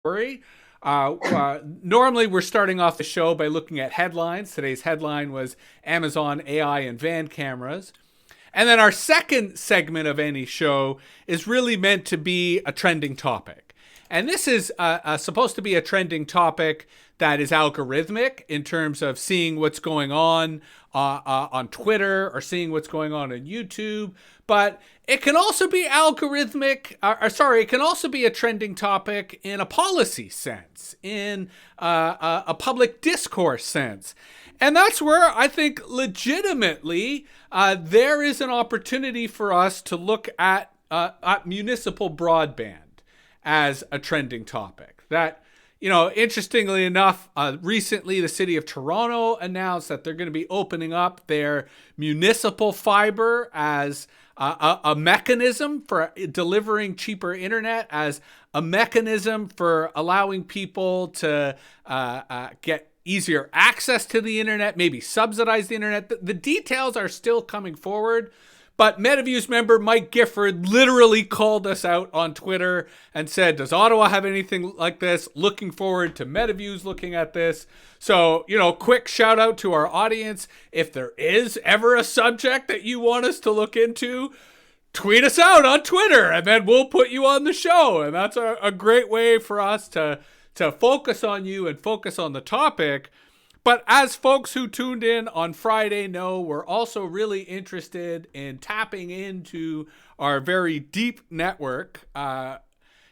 story. Normally, we're starting off the show by looking at headlines. Today's headline was Amazon AI and van cameras. And then our second segment of any show is really meant to be a trending topic. And this is supposed to be a trending topic that is algorithmic in terms of seeing what's going on Twitter or seeing what's going on YouTube. But it can also be algorithmic, it can also be a trending topic in a policy sense, in a public discourse sense. And that's where I think legitimately there is an opportunity for us to look at municipal broadband as a trending topic. That, interestingly enough, recently the city of Toronto announced that they're going to be opening up their municipal fiber as a mechanism for delivering cheaper internet, as a mechanism for allowing people to get easier access to the internet, maybe subsidize the internet. The details are still coming forward. But MetaViews member Mike Gifford literally called us out on Twitter and said, does Ottawa have anything like this? Looking forward to MetaViews looking at this. So, quick shout out to our audience. If there is ever a subject that you want us to look into, tweet us out on Twitter and then we'll put you on the show. And that's a great way for us to focus on you and focus on the topic. But as folks who tuned in on Friday know, we're also really interested in tapping into our very deep network,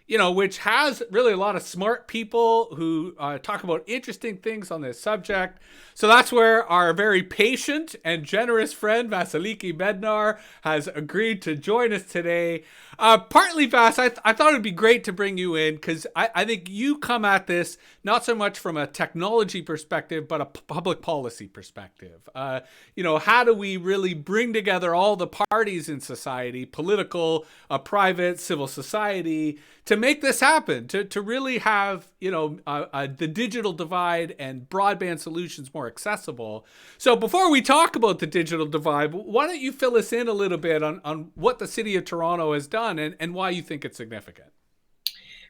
which has really a lot of smart people who talk about interesting things on this subject. So that's where our very patient and generous friend Vasiliki Bednar has agreed to join us today. Partly, Vas, I thought it'd be great to bring you in because I think you come at this not so much from a technology perspective, but a public policy perspective. How do we really bring together all the parties in society, political, private, civil society, to make this happen, to really have, the digital divide and broadband solutions more accessible. So before we talk about the digital divide, why don't you fill us in a little bit on what the city of Toronto has done and why you think it's significant?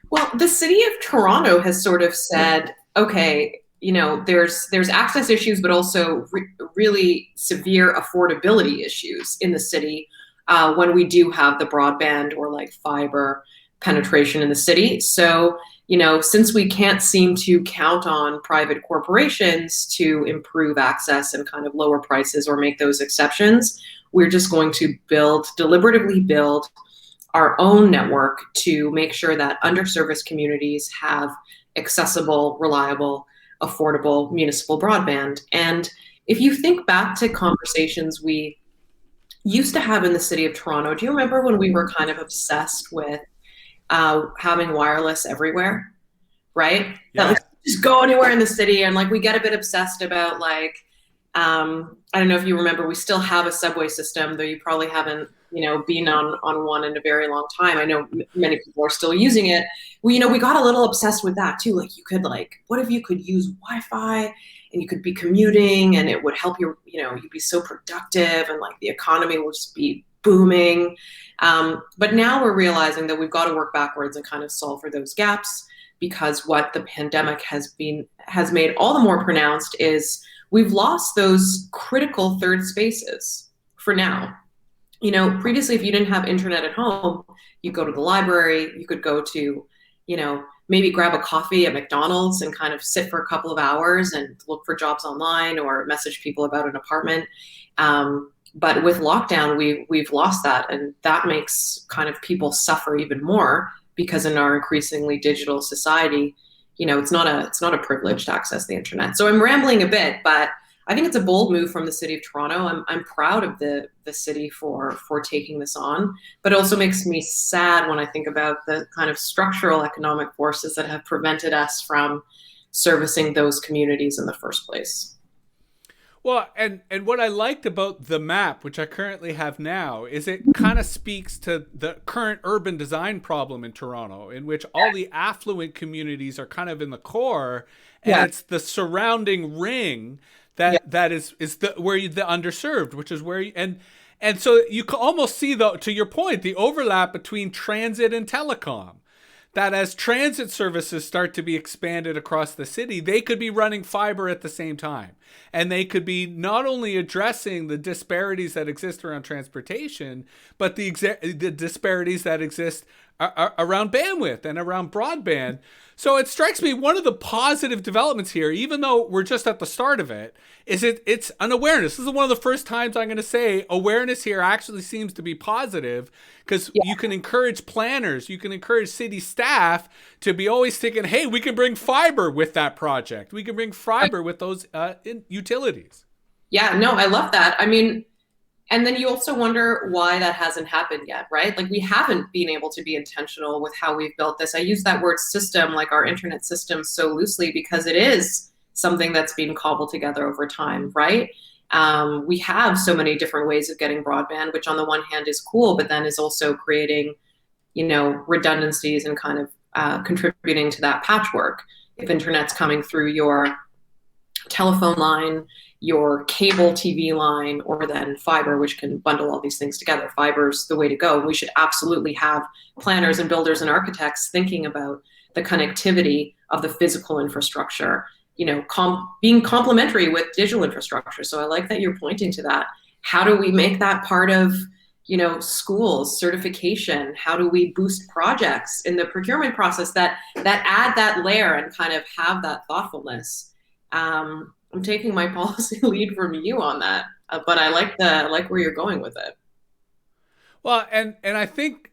Well, the city of Toronto has sort of said, okay, there's access issues, but also really severe affordability issues in the city when we do have the broadband or like fiber penetration in the city. So, since we can't seem to count on private corporations to improve access and kind of lower prices or make those exceptions, we're just going to deliberately build our own network to make sure that underserviced communities have accessible, reliable, affordable municipal broadband. And if you think back to conversations we used to have in the city of Toronto, do you remember when we were kind of obsessed with having wireless everywhere, right? Yeah. That just go anywhere in the city, and like we get a bit obsessed about I don't know if you remember, we still have a subway system, though you probably haven't been on one in a very long time. I know many people are still using it. We got a little obsessed with that too. Like you could what if you could use Wi-Fi and you could be commuting and it would help you, you'd be so productive and like the economy will just be booming. But now we're realizing that we've got to work backwards and kind of solve for those gaps, because what the pandemic has made all the more pronounced is we've lost those critical third spaces for now. Previously, if you didn't have internet at home, you go to the library, you could go to, maybe grab a coffee at McDonald's and kind of sit for a couple of hours and look for jobs online or message people about an apartment. But with lockdown, we've lost that, and that makes kind of people suffer even more, because in our increasingly digital society, it's not a privilege to access the internet. So I'm rambling a bit, but I think it's a bold move from the city of Toronto. I'm proud of the city for taking this on, but it also makes me sad when I think about the kind of structural economic forces that have prevented us from servicing those communities in the first place. Well, and what I liked about the map, which I currently have now, is it kind of speaks to the current urban design problem in Toronto, in which all the affluent communities are kind of in the core, and it's the surrounding ring that is the underserved, which is where and so you can almost see, to your point, the overlap between transit and telecom. that as transit services start to be expanded across the city, they could be running fiber at the same time. And they could be not only addressing the disparities that exist around transportation, but the disparities that exist around bandwidth and around broadband. So it strikes me one of the positive developments here, even though we're just at the start of it, is it's an awareness. This is one of the first times I'm going to say awareness here actually seems to be positive, because you can encourage planners, you can encourage city staff to be always thinking, hey, we can bring fiber with that project. We can bring fiber with those utilities. Yeah, no, I love that. I mean, and then you also wonder why that hasn't happened yet, right? Like we haven't been able to be intentional with how we've built this. I use that word system, like our internet system, so loosely because it is something that's been cobbled together over time, right? We have so many different ways of getting broadband, which on the one hand is cool, but then is also creating, redundancies and kind of contributing to that patchwork. If internet's coming through your telephone line, your cable TV line, or then fiber, which can bundle all these things together. Fiber's the way to go. We should absolutely have planners and builders and architects thinking about the connectivity of the physical infrastructure, being complementary with digital infrastructure. So I like that you're pointing to that. How do we make that part of, schools, certification? How do we boost projects in the procurement process that add that layer and kind of have that thoughtfulness? I'm taking my policy lead from you on that, but I like where you're going with it. Well, and I think,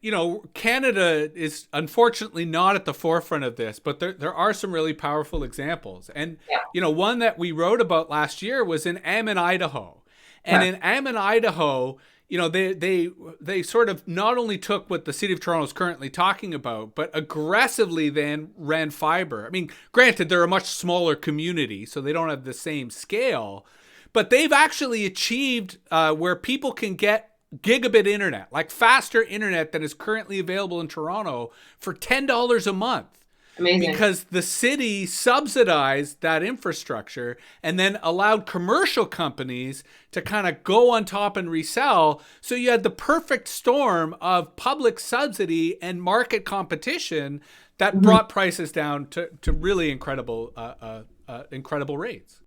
Canada is unfortunately not at the forefront of this, but there are some really powerful examples. And, one that we wrote about last year was in Ammon, Idaho. And in Ammon, Idaho, they sort of not only took what the city of Toronto is currently talking about, but aggressively then ran fiber. I mean, granted, they're a much smaller community, so they don't have the same scale, but they've actually achieved where people can get gigabit internet, like faster internet than is currently available in Toronto for $10 a month. Amazing. Because the city subsidized that infrastructure and then allowed commercial companies to kind of go on top and resell. So you had the perfect storm of public subsidy and market competition that brought prices down to really incredible rates.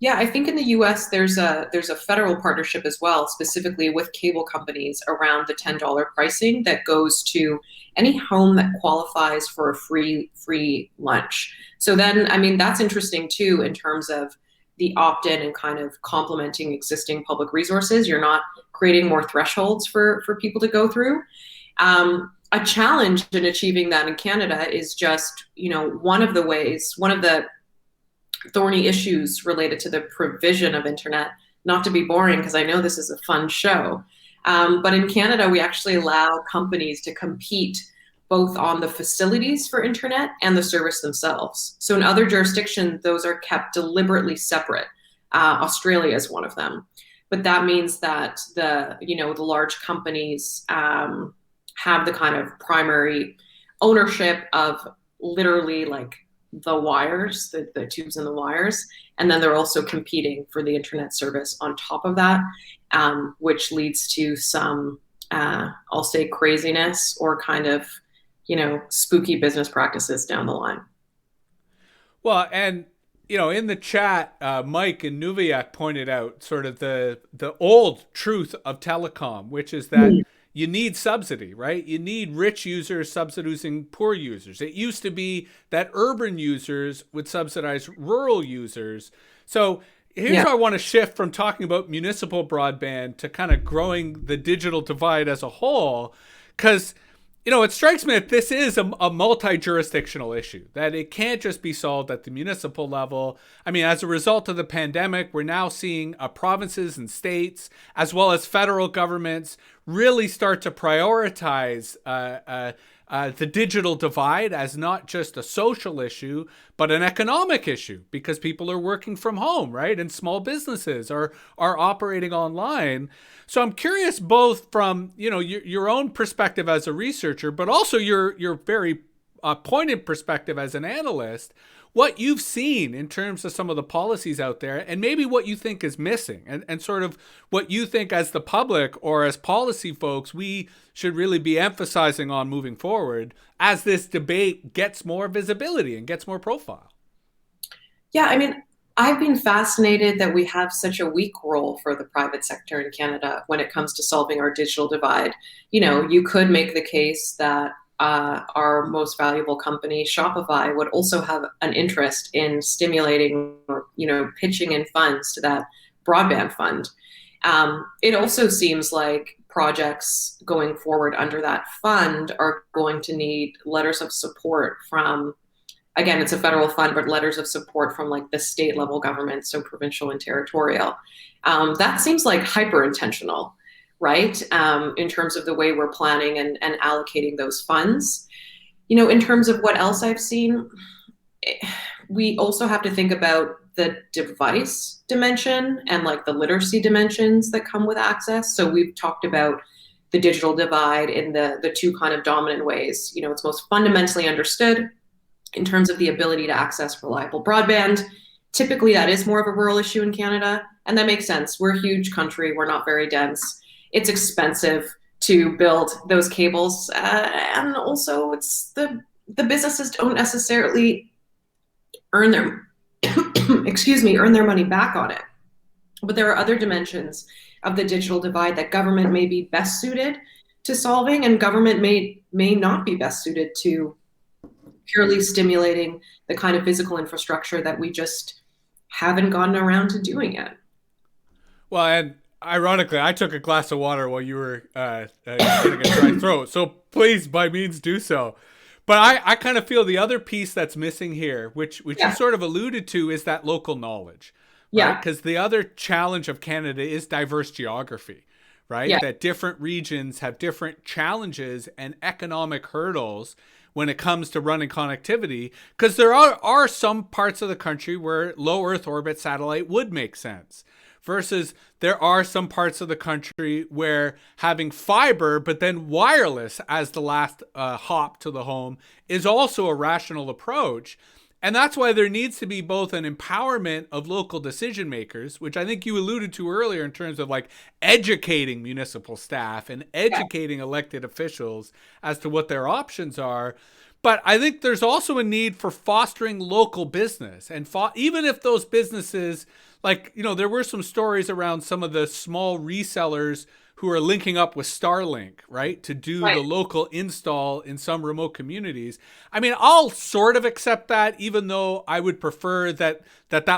Yeah, I think in the U.S. there's a federal partnership as well, specifically with cable companies around the $10 pricing that goes to any home that qualifies for a free lunch. So then, I mean, that's interesting too in terms of the opt-in and kind of complementing existing public resources. You're not creating more thresholds for people to go through. A challenge in achieving that in Canada is just, one of the thorny issues related to the provision of internet, not to be boring because I know this is a fun show, but in Canada we actually allow companies to compete both on the facilities for internet and the service themselves. So in other jurisdictions those are kept deliberately separate. Australia is one of them, but that means that the large companies have the kind of primary ownership of literally like the wires, the tubes and the wires, and then they're also competing for the internet service on top of that, which leads to some, I'll say, craziness or kind of, spooky business practices down the line. Well, and in the chat, Mike and Nuviak pointed out sort of the old truth of telecom, which is that you need subsidy, right? You need rich users subsidizing poor users. It used to be that urban users would subsidize rural users. So here's how I want to shift from talking about municipal broadband to kind of growing the digital divide as a whole, because it strikes me that this is a multi-jurisdictional issue, that it can't just be solved at the municipal level. I mean, as a result of the pandemic, we're now seeing provinces and states, as well as federal governments, really start to prioritize the digital divide as not just a social issue, but an economic issue, because people are working from home, right? And small businesses are operating online. So I'm curious, both from your own perspective as a researcher, but also your very pointed perspective as an analyst, what you've seen in terms of some of the policies out there and maybe what you think is missing and sort of what you think as the public or as policy folks we should really be emphasizing on moving forward as this debate gets more visibility and gets more profile. Yeah, I mean, I've been fascinated that we have such a weak role for the private sector in Canada when it comes to solving our digital divide. You could make the case that our most valuable company, Shopify, would also have an interest in stimulating or pitching in funds to that broadband fund. It also seems like projects going forward under that fund are going to need letters of support from, again, it's a federal fund, but letters of support from like the state level government, so provincial and territorial. That seems like hyper intentional, right? In terms of the way we're planning and allocating those funds. In terms of what else I've seen, we also have to think about the device dimension and like the literacy dimensions that come with access. So we've talked about the digital divide in the two kind of dominant ways. It's most fundamentally understood in terms of the ability to access reliable broadband. Typically, that is more of a rural issue in Canada, and that makes sense. We're a huge country. We're not very dense. It's expensive to build those cables, and also it's the businesses don't necessarily earn their earn their money back on it. But there are other dimensions of the digital divide that government may be best suited to solving, and government may not be best suited to purely stimulating the kind of physical infrastructure that we just haven't gotten around to doing yet. Well, and ironically, I took a glass of water while you were getting a dry throat, so please, by means, do so. But I kind of feel the other piece that's missing here, which you sort of alluded to, is that local knowledge. Right? Yeah. Because the other challenge of Canada is diverse geography, right? Yeah. That different regions have different challenges and economic hurdles when it comes to running connectivity, because there are some parts of the country where low Earth orbit satellite would make sense, versus there are some parts of the country where having fiber but then wireless as the last hop to the home is also a rational approach. And that's why there needs to be both an empowerment of local decision makers, which I think you alluded to earlier in terms of like educating municipal staff and educating elected officials as to what their options are. But I think there's also a need for fostering local business. And even if those businesses, like, there were some stories around some of the small resellers who are linking up with Starlink, right, to do the local install in some remote communities. I mean, I'll sort of accept that, even though I would prefer that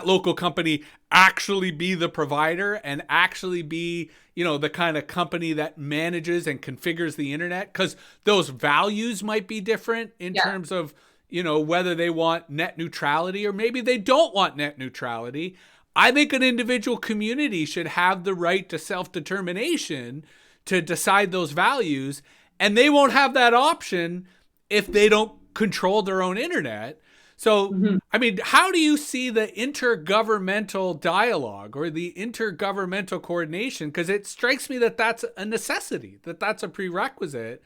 local company actually be the provider and actually be, the kind of company that manages and configures the internet, because those values might be different in terms of, whether they want net neutrality or maybe they don't want net neutrality. I think an individual community should have the right to self-determination to decide those values, and they won't have that option if they don't control their own internet. So, I mean, how do you see the intergovernmental dialogue or the intergovernmental coordination? Because it strikes me that that's a necessity, that's a prerequisite.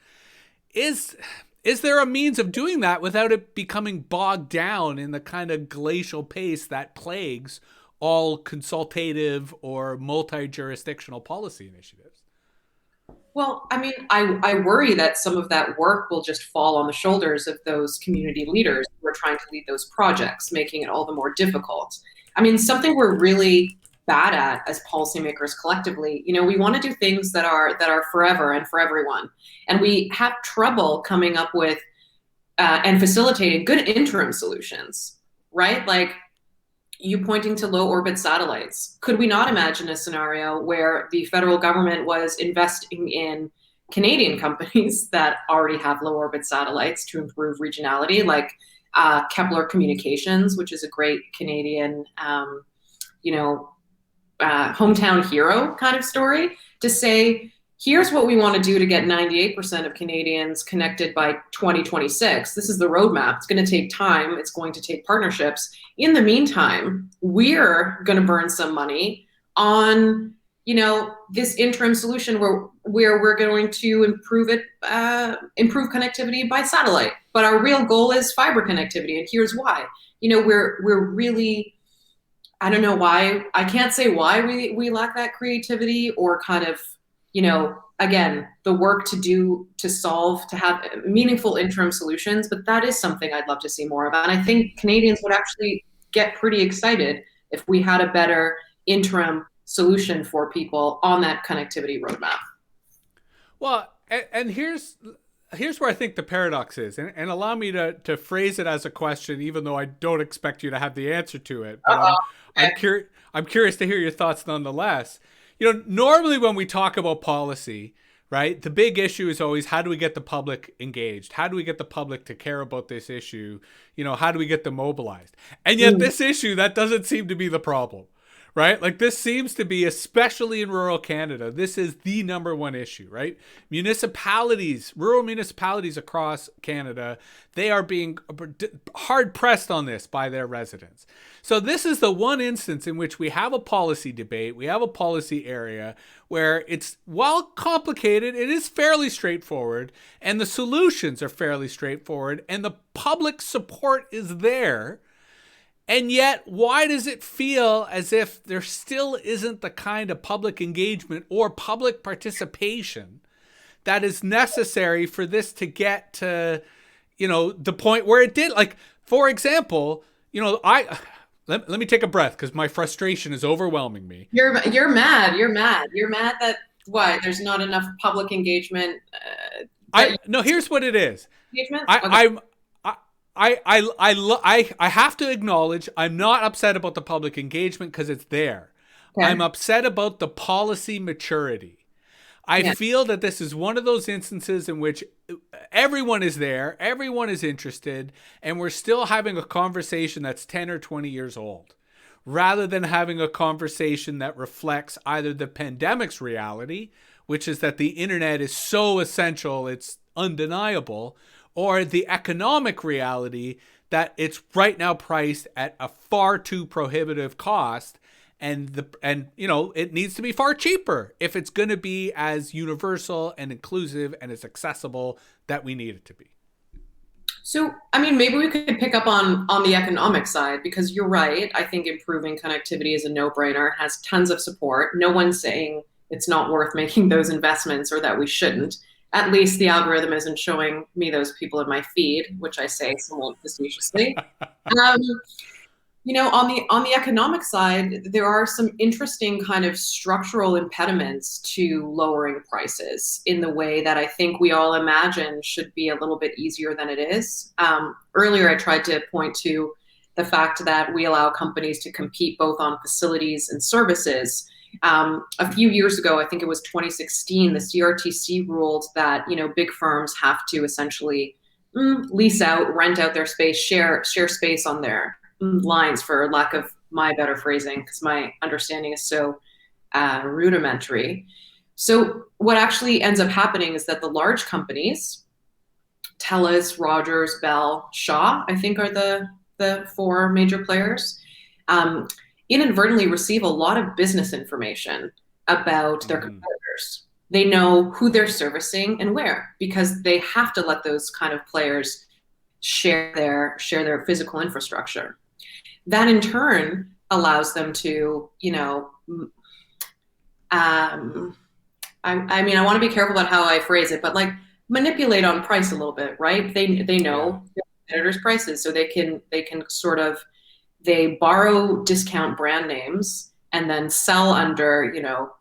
Is there a means of doing that without it becoming bogged down in the kind of glacial pace that plagues all consultative or multi-jurisdictional policy initiatives? Well, I mean, I worry that some of that work will just fall on the shoulders of those community leaders who are trying to lead those projects, making it all the more difficult. I mean, something we're really bad at as policymakers collectively, we want to do things that are forever and for everyone. And we have trouble coming up with and facilitating good interim solutions, right? Like, you pointing to low orbit satellites. Could we not imagine a scenario where the federal government was investing in Canadian companies that already have low orbit satellites to improve regionality, like Kepler Communications, which is a great Canadian, hometown hero kind of story, to say, here's what we want to do to get 98% of Canadians connected by 2026. This is the roadmap. It's going to take time. It's going to take partnerships. In the meantime, we're going to burn some money on this interim solution where we're going to improve connectivity by satellite. But our real goal is fiber connectivity, and here's why. We're really, I don't know why, I can't say why we lack that creativity or kind of, again, the work to have meaningful interim solutions, but that is something I'd love to see more of. And I think Canadians would actually get pretty excited if we had a better interim solution for people on that connectivity roadmap. Well, and here's where I think the paradox is, and allow me to phrase it as a question, even though I don't expect you to have the answer to it. But I'm curious to hear your thoughts nonetheless. Normally when we talk about policy, right, the big issue is always, how do we get the public engaged? How do we get the public to care about this issue? How do we get them mobilized? And yet this issue, that doesn't seem to be the problem. Right? Like, this seems to be, especially in rural Canada, this is the number one issue, right? Rural municipalities across Canada, they are being hard pressed on this by their residents. So this is the one instance in which we have a policy debate, we have a policy area where it's, while complicated, it is fairly straightforward, and the solutions are fairly straightforward, and the public support is there. And yet, why does it feel as if there still isn't the kind of public engagement or public participation that is necessary for this to get to, the point where it did? Like, for example, let me take a breath because my frustration is overwhelming me. You're mad. You're mad that why there's not enough public engagement. No, here's what it is. Engagement? I have to acknowledge I'm not upset about the public engagement because it's there. Okay. I'm upset about the policy maturity. I feel that this is one of those instances in which everyone is there, everyone is interested, and we're still having a conversation that's 10 or 20 years old, rather than having a conversation that reflects either the pandemic's reality, which is that the internet is so essential, it's undeniable, or the economic reality that it's right now priced at a far too prohibitive cost, and it needs to be far cheaper if it's going to be as universal and inclusive and as accessible that we need it to be. So, maybe we could pick up on the economic side, because you're right. I think improving connectivity is a no-brainer, has tons of support. No one's saying it's not worth making those investments or that we shouldn't. At least the algorithm isn't showing me those people in my feed, which I say somewhat facetiously. On the economic side, there are some interesting kind of structural impediments to lowering prices in the way that I think we all imagine should be a little bit easier than it is. Earlier, I tried to point to the fact that we allow companies to compete both on facilities and services. A few years ago, I think it was 2016, the CRTC ruled that, big firms have to essentially lease out, rent out their space, share space on their lines, for lack of my better phrasing, because my understanding is so rudimentary. So what actually ends up happening is that the large companies, TELUS, Rogers, Bell, Shaw, I think are the four major players, inadvertently receive a lot of business information about their competitors. They know who they're servicing and where, because they have to let those kind of players share their physical infrastructure. That in turn allows them to, I want to be careful about how I phrase it, but like manipulate on price a little bit, right? They know their competitors' prices, so they can sort of, they borrow discount brand names and then sell under,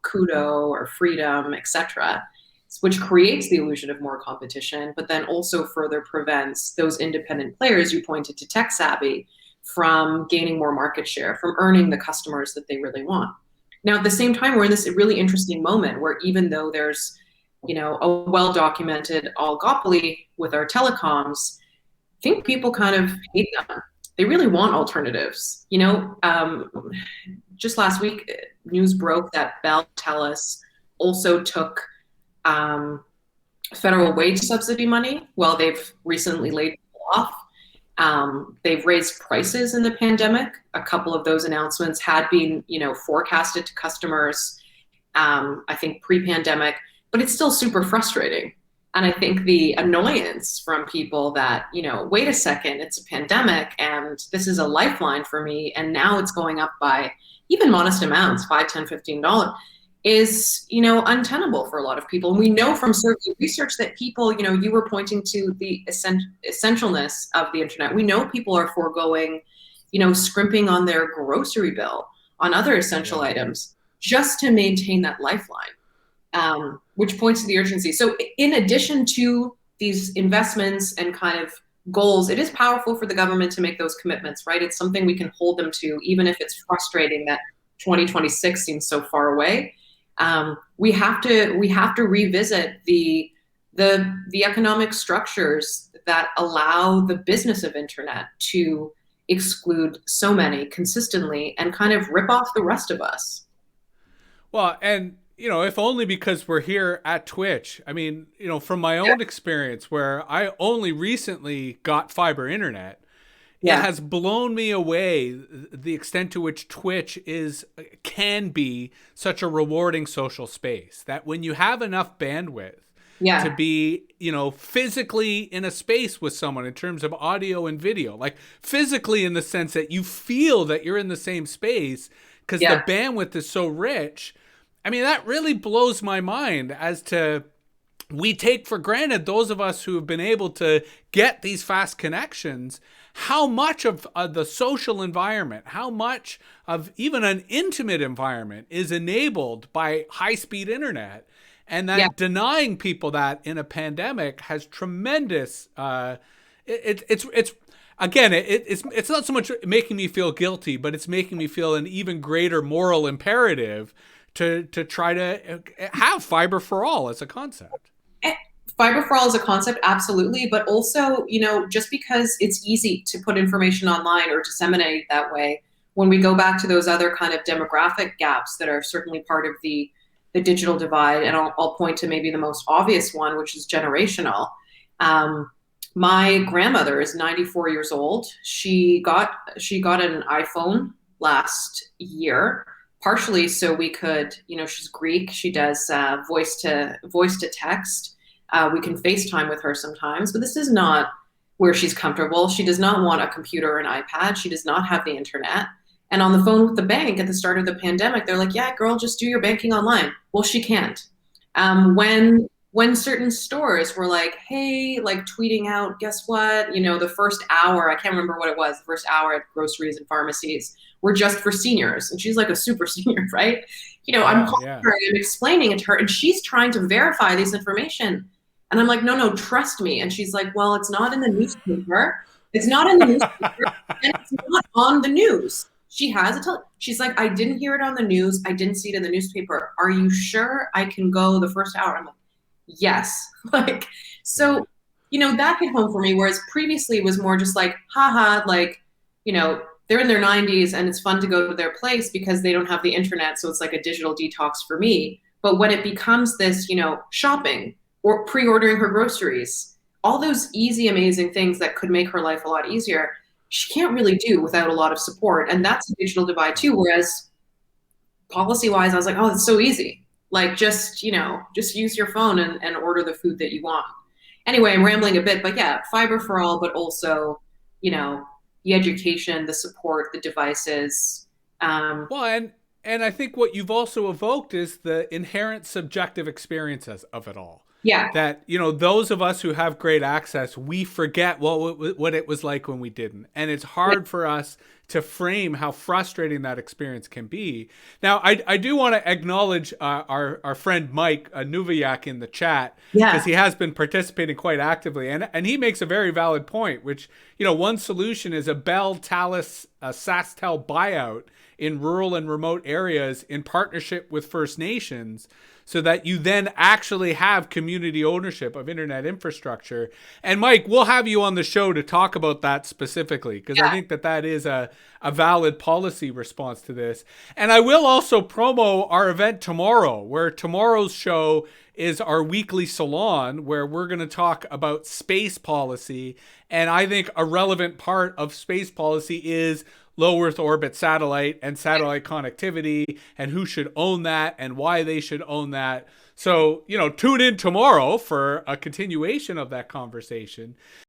Kudo or Freedom, etc., which creates the illusion of more competition, but then also further prevents those independent players you pointed to, tech savvy, from gaining more market share, from earning the customers that they really want. Now, at the same time, we're in this really interesting moment where even though there's, a well-documented oligopoly with our telecoms, I think people kind of hate them. They really want alternatives. Just last week, news broke that Bell, TELUS also took federal wage subsidy money. Well, they've recently laid people off. They've raised prices in the pandemic. A couple of those announcements had been, forecasted to customers. I think pre-pandemic, but it's still super frustrating. And I think the annoyance from people that, wait a second, it's a pandemic and this is a lifeline for me. And now it's going up by even modest amounts, 5, 10, $15, is, untenable for a lot of people. And we know from survey research that people, you were pointing to the essentialness of the internet. We know people are foregoing, scrimping on their grocery bill, on other essential items, just to maintain that lifeline. Which points to the urgency. So in addition to these investments and kind of goals, it is powerful for the government to make those commitments, right? It's something we can hold them to, even if it's frustrating that 2026 seems so far away. We have to revisit the economic structures that allow the business of internet to exclude so many consistently and kind of rip off the rest of us. Well, and if only because we're here at Twitch. I mean, from my own experience where I only recently got fiber internet, it has blown me away the extent to which Twitch can be such a rewarding social space, that when you have enough bandwidth to be, physically in a space with someone in terms of audio and video, like physically in the sense that you feel that you're in the same space because the bandwidth is so rich. I mean, that really blows my mind as to, we take for granted, those of us who have been able to get these fast connections, how much of the social environment, how much of even an intimate environment is enabled by high-speed internet, and that denying people that in a pandemic has tremendous, it's not so much making me feel guilty, but it's making me feel an even greater moral imperative to try to have fiber for all as a concept. Fiber for all is a concept, absolutely. But also, just because it's easy to put information online or disseminate it that way, when we go back to those other kind of demographic gaps that are certainly part of the digital divide, and I'll point to maybe the most obvious one, which is generational. My grandmother is 94 years old. She got an iPhone last year, partially so we could, she's Greek. She does voice to text. We can FaceTime with her sometimes, but this is not where she's comfortable. She does not want a computer or an iPad. She does not have the internet. And on the phone with the bank at the start of the pandemic, they're like, yeah, girl, just do your banking online. Well, she can't. When certain stores were like, hey, like tweeting out, guess what? The first hour, I can't remember what it was, the first hour at groceries and pharmacies were just for seniors. And she's like a super senior, right? I'm calling her and I'm explaining it to her, and she's trying to verify this information. And I'm like, no, trust me. And she's like, well, it's not in the newspaper. It's not in the newspaper. And it's not on the news. She has she's like, I didn't hear it on the news. I didn't see it in the newspaper. Are you sure I can go the first hour? I'm like, yes. So, that hit home for me. Whereas previously it was more just like, haha, they're in their 90s and it's fun to go to their place because they don't have the internet. So it's like a digital detox for me. But when it becomes this, shopping or pre-ordering her groceries, all those easy, amazing things that could make her life a lot easier, she can't really do without a lot of support. And that's a digital divide too. Whereas policy-wise, I was like, oh, it's so easy. Like just use your phone and order the food that you want. Anyway, I'm rambling a bit, but yeah, fiber for all, but also, the education, the support, the devices. Well, and I think what you've also evoked is the inherent subjective experiences of it all. Yeah. That, those of us who have great access, we forget what it was like when we didn't. And it's hard for us to frame how frustrating that experience can be. Now, I do want to acknowledge our friend Mike Nuvayak in the chat, because he has been participating quite actively. And he makes a very valid point, which, one solution is a Bell, Thales, SaskTel buyout in rural and remote areas in partnership with First Nations, so that you then actually have community ownership of internet infrastructure. And Mike, we'll have you on the show to talk about that specifically, because I think that is a a valid policy response to this. And I will also promo our event tomorrow, where tomorrow's show is our weekly salon, where we're going to talk about space policy. And I think a relevant part of space policy is low Earth orbit satellite and satellite connectivity, and who should own that and why they should own that. So, tune in tomorrow for a continuation of that conversation.